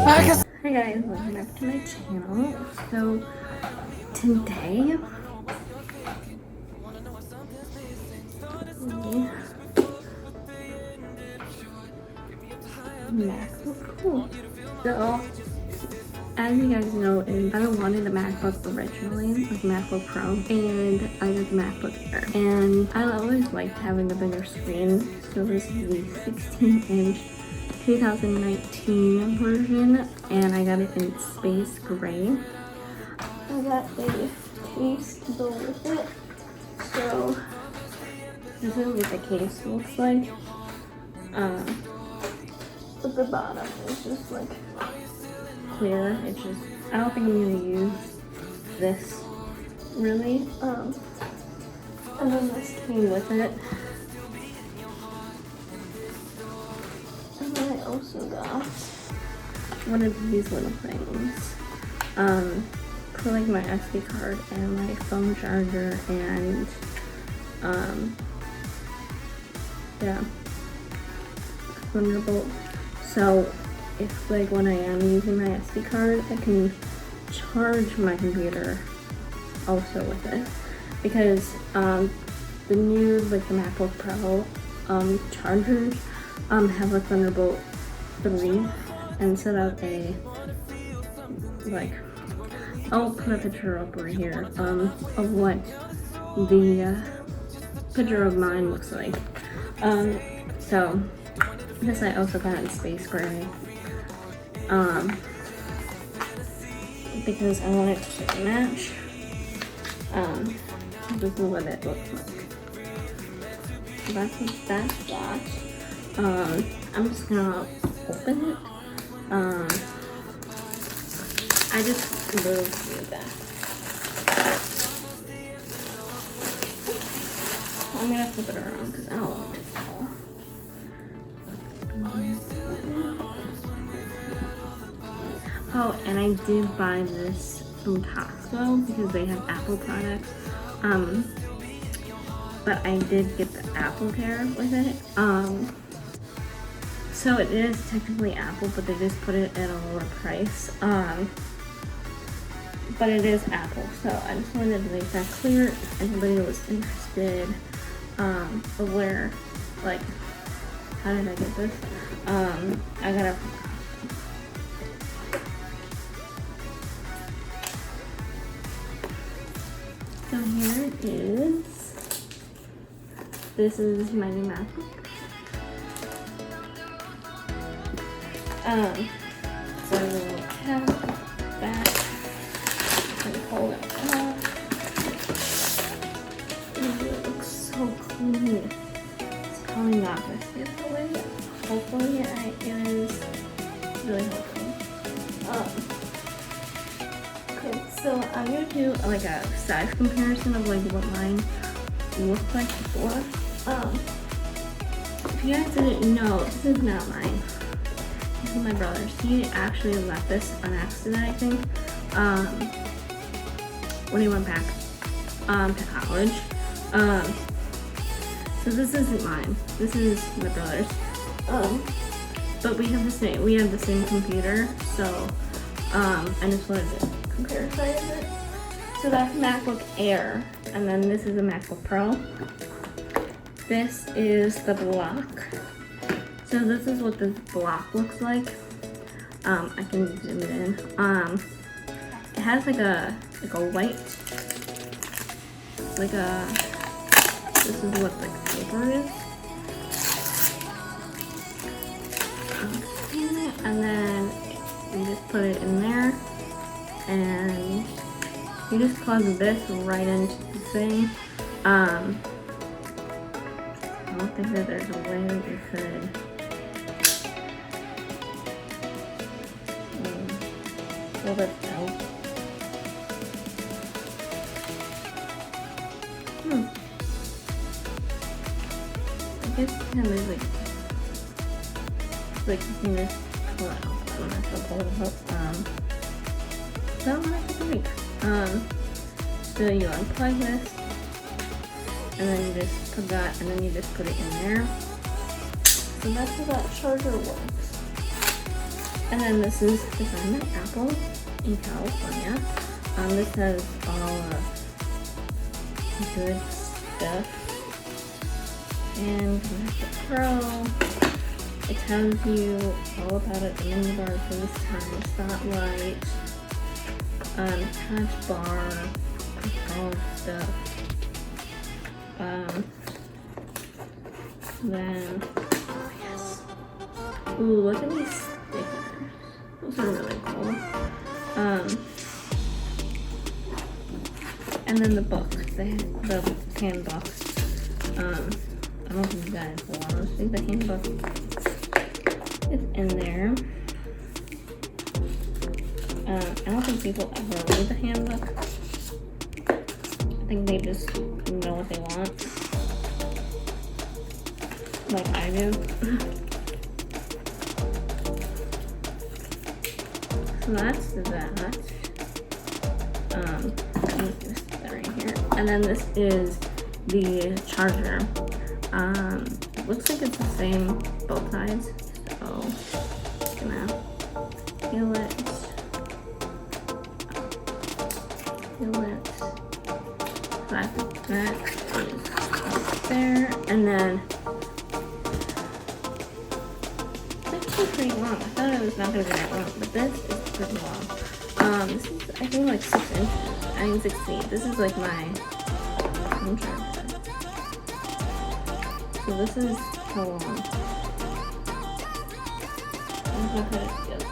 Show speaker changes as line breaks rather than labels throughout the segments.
Hi guys, welcome back to my channel. So today MacBook Pro. So as you guys know, I wanted a MacBook originally, like MacBook Pro, and I got the MacBook Air. And I always liked having a bigger screen, so this is the 16-inch 2019 version, and I got it in space gray. I got a case to go with it. So this is what the case looks like. But the bottom is just like clear. It's just, I don't think I'm gonna use this really. And then this came with it. And then I also got one of these little things. For like my SD card and my phone charger and yeah, Thunderbolt. So if like when I am using my SD card, I can charge my computer also with it, because the new like the MacBook Pro chargers have a Thunderbolt 3 instead of a like, I'll put a picture up right here of what the picture of mine looks like. So this I also got in space gray because I want it to match. This is what it looks like. So that's what that's got. I'm just gonna open it. I just moved through that. I'm gonna flip it around because I don't want it to fall. Oh, and I did buy this from Costco because they have Apple products. But I did get the Apple Care with it. So it is technically Apple, but they just put it at a lower price. But it is Apple, so I just wanted to make that clear if anybody was interested. Of where, like, how did I get this? I got it from Costco. So here it is. This is my new MacBook. So have that. Pull it up. It looks so clean. It's probably not going to get the way. Hopefully it is really helpful. Okay, so I'm going to do like a size comparison of like what mine looked like before. If you guys didn't know, this is not mine. This is my brother's. He actually left this on accident, I think. When he went back to college. So this isn't mine. This is my brother's. But we have the same computer, so I just wanted to compare sizes. So that's MacBook Air, and then this is a MacBook Pro. This is the block. So this is what this block looks like. I can zoom it in. It has like a white, this is what the paper is. And then you just put it in there, and you just plug this right into the thing. I don't think that there's a way that you could. Well, that's dope. I guess it kind of like you can just pull it out. I don't have to pull it up. So I'm gonna take a break. So you unplug this, and then you just put that, and then you just put it in there. So that's how that charger works. And then this is designed by Apple in California. This has all good stuff. And MacBook Pro, it tells you all about it, the menu bar, FaceTime, spotlight, touch bar, all that stuff. Then, oh yes. Ooh, look at these stickers. Those are really cool. And then the books, the handbooks. I don't know if you guys want to see the handbook. It's in there. I don't think people ever read the handbook. I think they just know what they want. Like I do. So that's that. Right here. And then this is the charger. It looks like it's the same both sides. So I'm gonna peel it. That is there. And then it's actually pretty long. I thought it was not gonna be that long, but this is pretty long. This is I think like 6 inches. I mean 16. This is like my phone charger. So this is how long. I'm gonna put it together.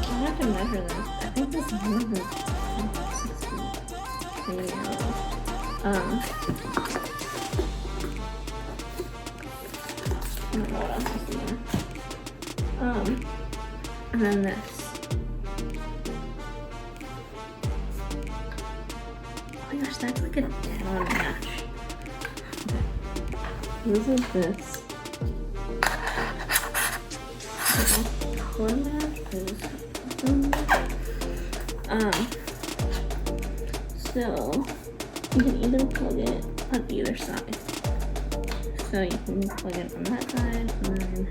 I'll have to measure this. I think this is more than 6 feet. I don't know what else is in there. And then this. Oh my gosh, that's like a dead-on match. This is this. Color match is so you can either plug it on either side. So you can plug it on that side and then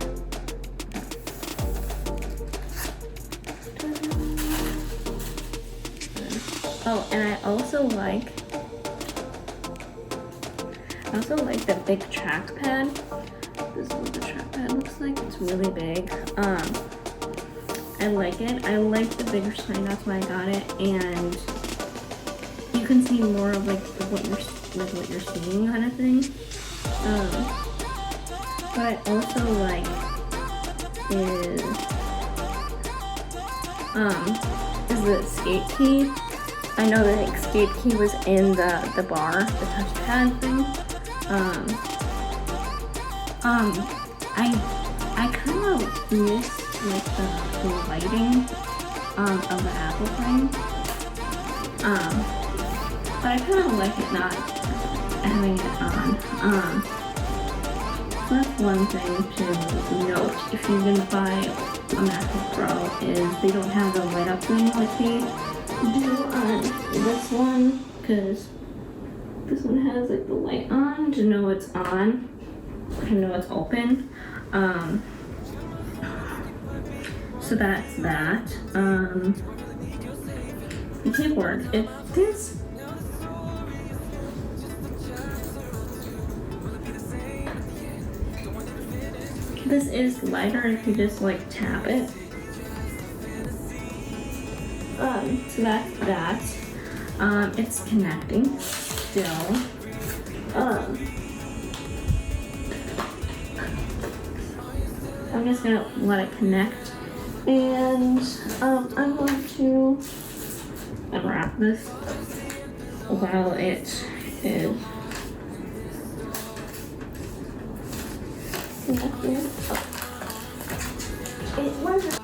oh, and I also like the big trackpad. This is what the trackpad looks like. It's really big. I like it. I like the bigger screen. That's why I got it. And you can see more of like what you're seeing, kind of thing. What I also like is the escape key. I know the escape key was in the bar, the touchpad thing. I kind of miss like the lighting of the Apple thing. But I kind of like it not having it on. So that's one thing to note if you're gonna buy a MacBook Pro is they don't have the light up thing like they do on this one, because this one has like the light on to know it's on, to know it's open. So that's that. The keyboard, this is lighter if you just like tap it. So that's that. It's connecting still. I'm just gonna let it connect, and I'm going to unwrap this while it is connected. It wasn't.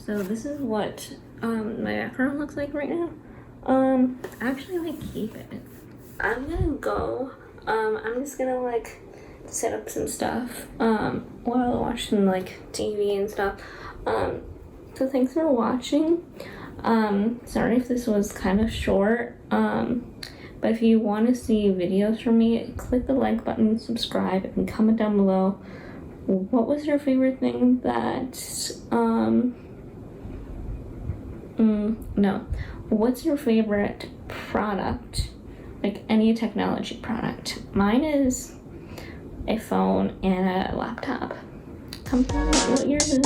So this is what my background looks like right now. Actually, like, keep it. I'm gonna go. I'm just gonna like set up some stuff while watching like TV and stuff. So thanks for watching. Sorry if this was kind of short. But if you want to see videos from me, click the like button, subscribe, and comment down below. What was your favorite thing that, no. What's your favorite product? Like any technology product. Mine is a phone and a laptop. Comment down what yours is.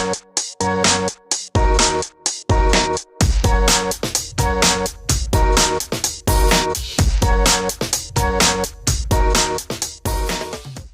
Bye.